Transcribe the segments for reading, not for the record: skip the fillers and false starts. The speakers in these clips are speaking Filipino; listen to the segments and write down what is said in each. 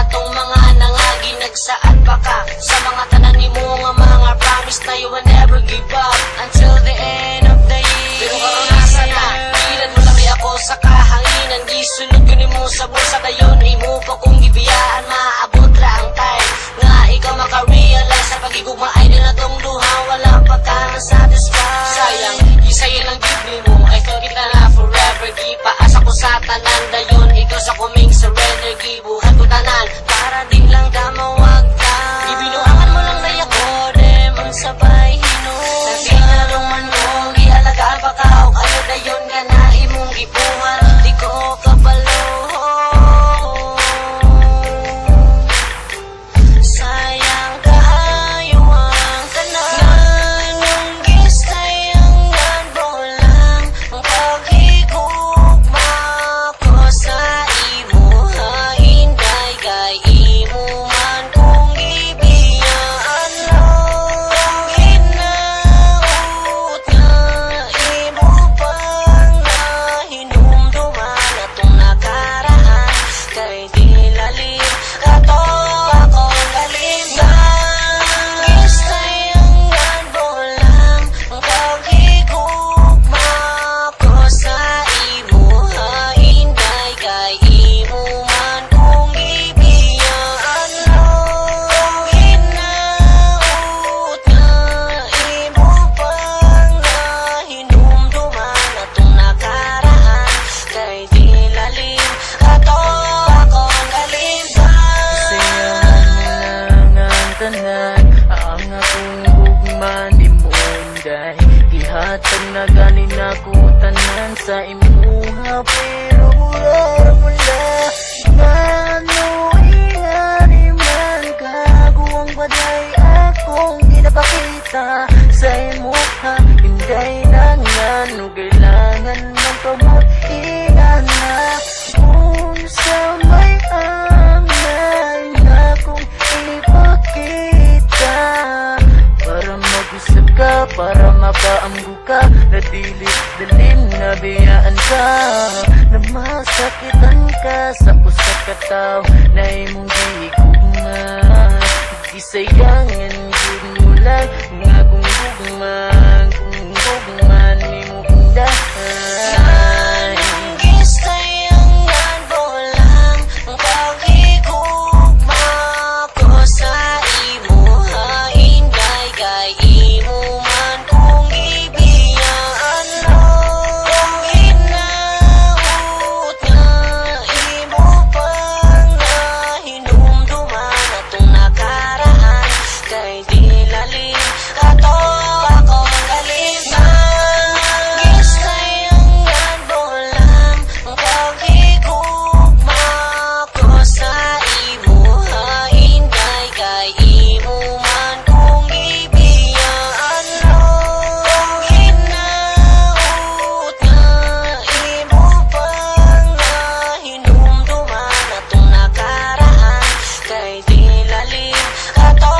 atong mga nangagi nagsaad pa ka sa mga tanan nimo nga mga promise na you will never give up until the end of the year. Pero karon nasa na, ilan mo lang ako sa kahanginan, gisunod ko nimo sa bulsa dayon imo pa kung gibiyaan, maabot ra ang time nga ikaw maka-realize sa pagigugma ay din atong duha wala pa ka na satisfied. Sayang, isayin lang gibli mo, I thought kita na forever, gipaasa ko sa tanan dayon ikaw sa kuming surrender, gibuhat ko tanan para di lang damawag ka. Ibinuangan mo lang daya ko, dem ang sabay hinom. Natinalong man mo, gialagaan pa ka o kayo dayon ka na imong gibuhat, di ko kabalo. Sayang kaayo ang tanan, ang gisayangan mo lang ang paghigugma ko sa imo, hainday kay imo man kung gibiyaan lang. Hinaut nga imo pang nahinumduman atong nakaraan, kay di lalim kato akong kalimtan. Gisayangan mo lang ang paghigugma ko sa imo, hainday kay imo man kung gibiyaan lang. Hinaut nga imo pang nahinumduman atong nakaraan, kay di lalim kato akong kalimtan. Sayangan lang ang tanan, ang akong gugman di mo unday. Gihatag na ganin ako tanan sa imuha, pero mura mula manuhingan man kaguwang baday akong ginapakita sa imuha. Hinday na nga no kailangan ng kamuhingan na kung sa may angay na kung ipakita, para mag-usap ka, para mapaamgo ka, na dilit dalim na biyaan ka, na masakitan ka sa usak ka tao na imong gigugman. Gisayangan yun mo lang nga kung gugman nimo undahan. Gisayangan mo lang ang paghigugma ko sa imo, hainday kay imo man kung gibiyaan lang. Hinaut nga imo pang nahinumduman atong nakaraan, kay di lalim kato akong kalimtan. Gisayangan mo lang ang paghigugma ko sa imo, hainday kay imo man kung gibiyaan lang. Hinaut nga imo pang nahinumduman atong nakaraan, kay di lalim kato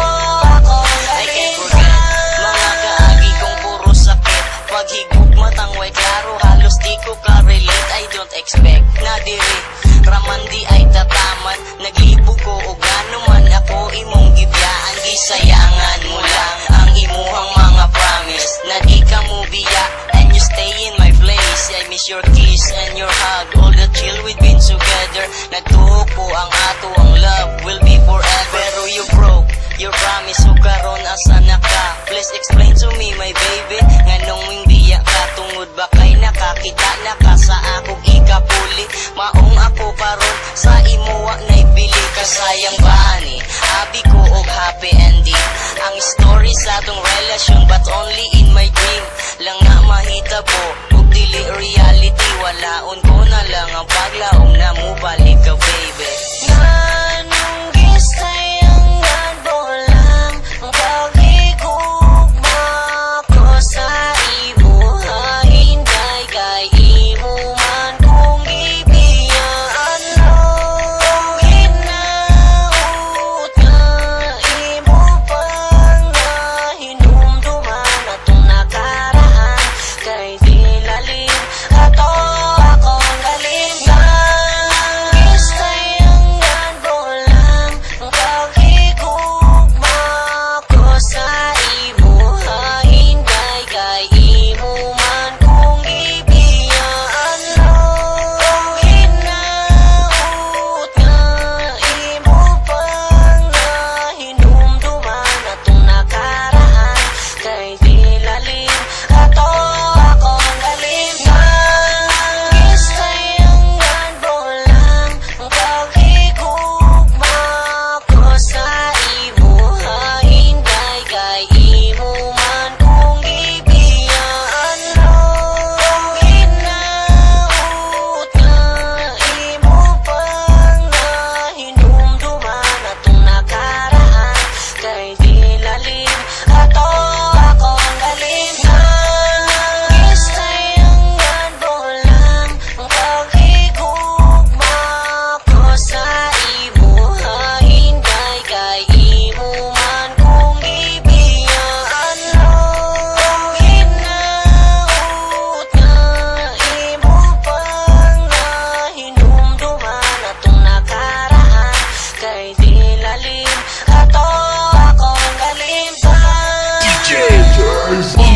akong kalimtan. Mga kaagi kong puro sakit, paghigugma tangway klaro, halos di ko ka-relate. I don't expect na diri raman di ay tataman, naglibo ko o gano man ako imong gibiyaan. Gisayangan mo lang ang imuhang mga promise, na di ka mo biya and you stay in my place. I miss your kiss and your hug, all the chill we've been together. Nagtuo ko ang ato ang love will be forever, pero you broke your promise, so karon asa na ka? Please explain to me my baby, nganong wing biya ka, tungod ba kay nakakita na ka sa akong ikapuli? Maong ako karon sa imo wa naibili ka, sayang ba ani abi ko og happy ending ang story sa atong relasyon, but only in my dream lang na mahitabo ug dili reality. Walaon ko na lang ang paglaom na mo balik ka baby. Nganong gisayangan mo lang ang paghigugma ilalim. Ato akong galim sa DJ